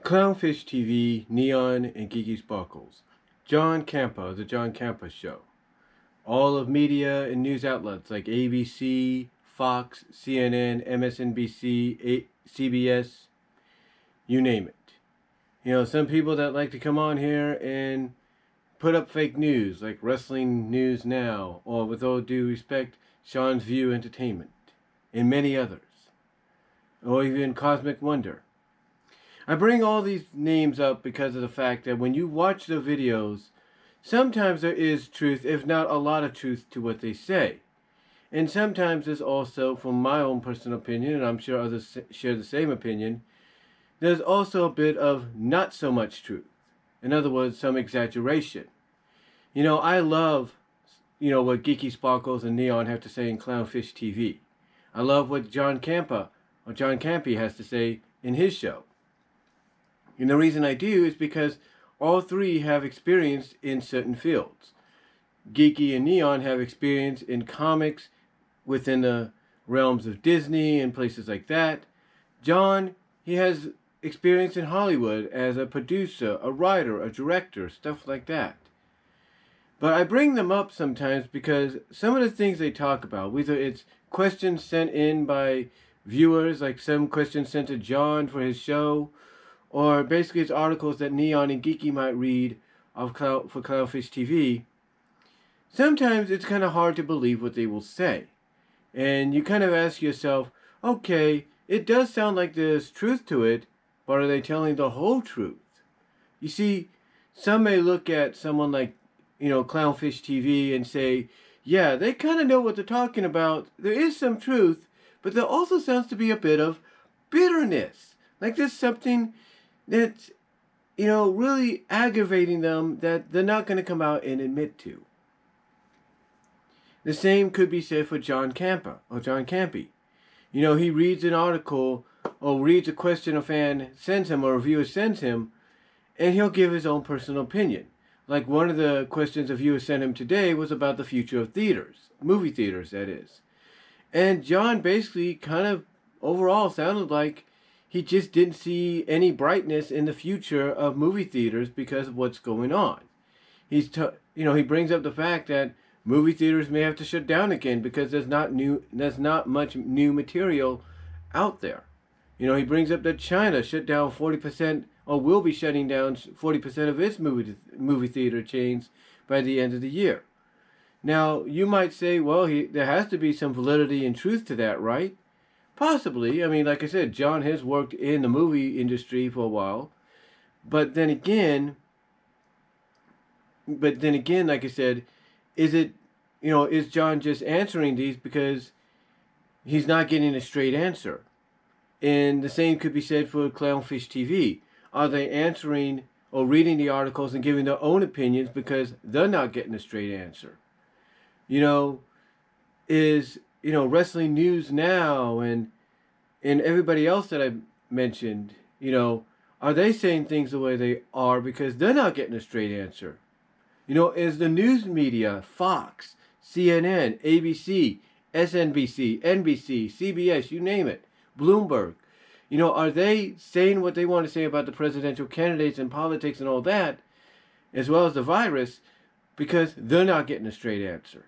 Clownfish TV, Neon, and Geeky Sparkles. John Campea, The John Campea Show. All of media and news outlets like ABC, Fox, CNN, MSNBC, CBS, you name it. You know, some people that like to come on here and put up fake news like Wrestling News Now, or with all due respect, Sean's View Entertainment, and many others. Or even Cosmic Wonder. I bring all these names up because of the fact that when you watch the videos, sometimes there is truth, if not a lot of truth, to what they say. And sometimes there's also, from my own personal opinion, and I'm sure others share the same opinion, there's also a bit of not so much truth. In other words, some exaggeration. You know, I love, what Geeky Sparkles and Neon have to say in Clownfish TV. I love what John Campea has to say in his show. And the reason I do is because all three have experience in certain fields. Geeky and Neon have experience in comics within the realms of Disney and places like that. John, he has experience in Hollywood as a producer, a writer, a director, stuff like that. But I bring them up sometimes because some of the things they talk about, whether it's questions sent in by viewers, like some questions sent to John for his show, or basically it's articles that Neon and Geeky might read for Clownfish TV, sometimes it's kind of hard to believe what they will say. And you kind of ask yourself, okay, it does sound like there's truth to it, but are they telling the whole truth? You see, some may look at someone like, Clownfish TV and say, yeah, they kind of know what they're talking about. There is some truth, but there also sounds to be a bit of bitterness. Like there's something that's, really aggravating them that they're not going to come out and admit to. The same could be said for John Campea, or John Campea. He reads an article or reads a question a fan sends him or a viewer sends him, and he'll give his own personal opinion. Like one of the questions a viewer sent him today was about the future of theaters, movie theaters, that is. And John basically kind of overall sounded like he just didn't see any brightness in the future of movie theaters because of what's going on. He brings up the fact that movie theaters may have to shut down again because there's not much new material out there. He brings up that China shut down 40% or will be shutting down 40% of its movie theater chains by the end of the year. Now, you might say, well, there has to be some validity and truth to that, right? Possibly. I mean, like I said, John has worked in the movie industry for a while. But then again, like I said, is John just answering these because he's not getting a straight answer? And the same could be said for Clownfish TV. Are they answering or reading the articles and giving their own opinions because they're not getting a straight answer? Is Wrestling News Now and everybody else that I mentioned, are they saying things the way they are because they're not getting a straight answer? Is the news media, Fox, CNN, ABC, SNBC, NBC, CBS, you name it, Bloomberg, are they saying what they want to say about the presidential candidates and politics and all that, as well as the virus, because they're not getting a straight answer?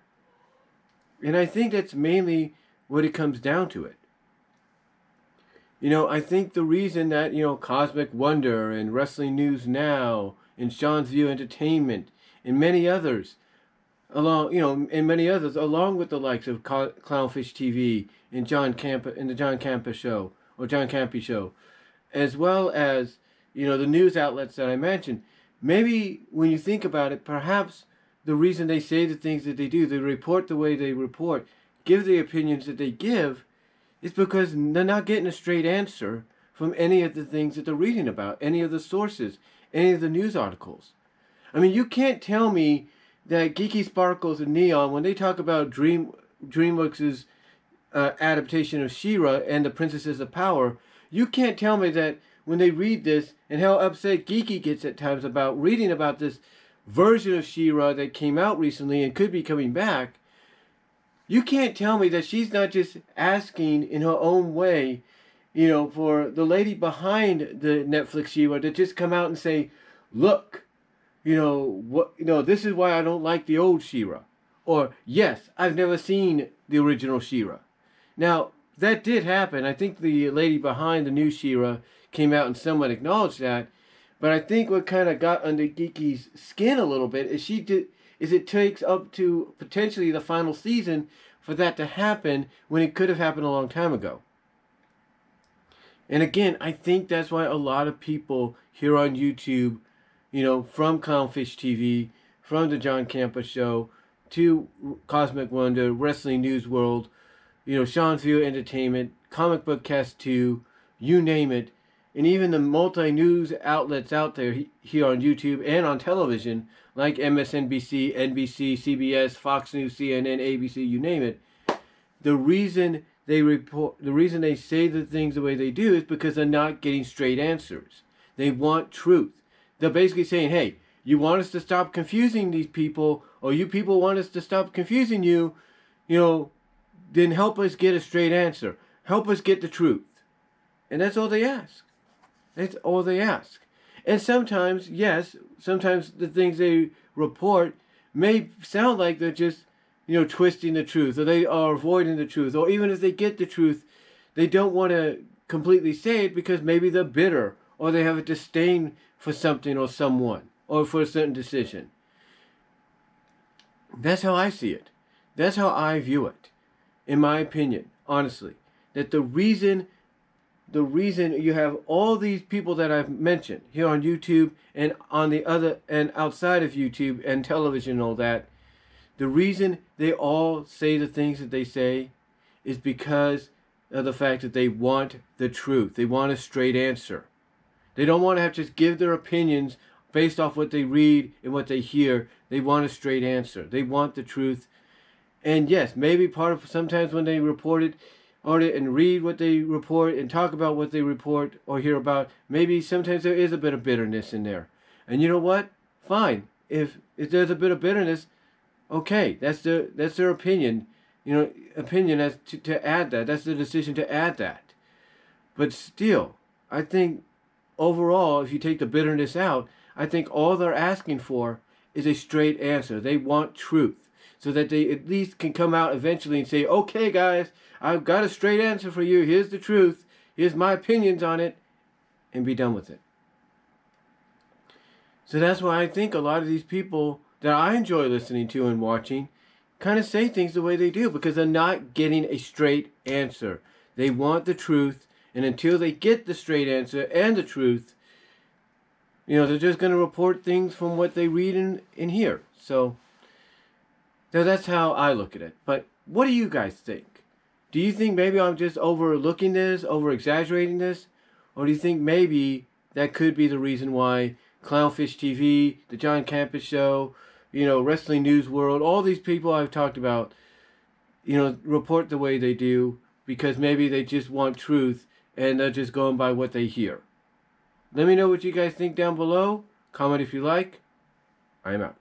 And I think that's mainly what it comes down to it. I think the reason that, Cosmic Wonder and Wrestling News Now and Sean's View Entertainment and many others, along with the likes of Clownfish TV and the John Campea Show, or John Campea Show, as well as, the news outlets that I mentioned, maybe when you think about it, perhaps the reason they say the things that they do, they report the way they report, give the opinions that they give, is because they're not getting a straight answer from any of the things that they're reading about, any of the sources, any of the news articles. I mean, you can't tell me that Geeky Sparkles and Neon, when they talk about DreamWorks' adaptation of She-Ra and the Princesses of Power, you can't tell me that when they read this and how upset Geeky gets at times about reading about this version of She-Ra that came out recently and could be coming back, you can't tell me that she's not just asking in her own way for the lady behind the Netflix She-Ra to just come out and say, look, this is why I don't like the old She-Ra. Or, yes, I've never seen the original She-Ra. Now, that did happen. I think the lady behind the new She-Ra came out and somewhat acknowledged that. But I think what kind of got under Geeky's skin a little bit is it takes up to potentially the final season for that to happen when it could have happened a long time ago. And again, I think that's why a lot of people here on YouTube, from Clownfish TV, from the John Campea Show, to Cosmic Wonder, Wrestling News World, Sean's View Entertainment, Comic Book Cast 2, you name it, and even the multi-news outlets out there here on YouTube and on television, like MSNBC, NBC, CBS, Fox News, CNN, ABC, you name it, the reason they say the things the way they do is because they're not getting straight answers. They want truth. They're basically saying, hey, you want us to stop confusing these people, or you people want us to stop confusing you, then help us get a straight answer. Help us get the truth. And that's all they ask. That's all they ask. And sometimes, yes, sometimes the things they report may sound like they're just, twisting the truth, or they are avoiding the truth, or even if they get the truth, they don't want to completely say it because maybe they're bitter, or they have a disdain for something or someone, or for a certain decision. That's how I see it. That's how I view it, in my opinion, honestly. That the reason you have all these people that I've mentioned here on YouTube and on the other and outside of YouTube and television and all that, the reason they all say the things that they say is because of the fact that they want the truth. They want a straight answer. They don't want to have to just give their opinions based off what they read and what they hear. They want a straight answer. They want the truth. And yes, maybe part of sometimes when they report it and read what they report and talk about what they report or hear about, maybe sometimes there is a bit of bitterness in there. And you know what? Fine. If there's a bit of bitterness, okay, that's their opinion. Opinion as to add that. That's the decision to add that. But still, I think overall, if you take the bitterness out, I think all they're asking for is a straight answer. They want truth, so that they at least can come out eventually and say, okay, guys, I've got a straight answer for you. Here's the truth. Here's my opinions on it, and be done with it. So that's why I think a lot of these people that I enjoy listening to and watching kind of say things the way they do, because they're not getting a straight answer. They want the truth, and until they get the straight answer and the truth, they're just going to report things from what they read and hear. So that's how I look at it. But what do you guys think? Do you think maybe I'm just overlooking this, over-exaggerating this? Or do you think maybe that could be the reason why Clownfish TV, the John Campea Show, Wrestling News World, all these people I've talked about, report the way they do because maybe they just want truth and they're just going by what they hear? Let me know what you guys think down below. Comment if you like. I am out.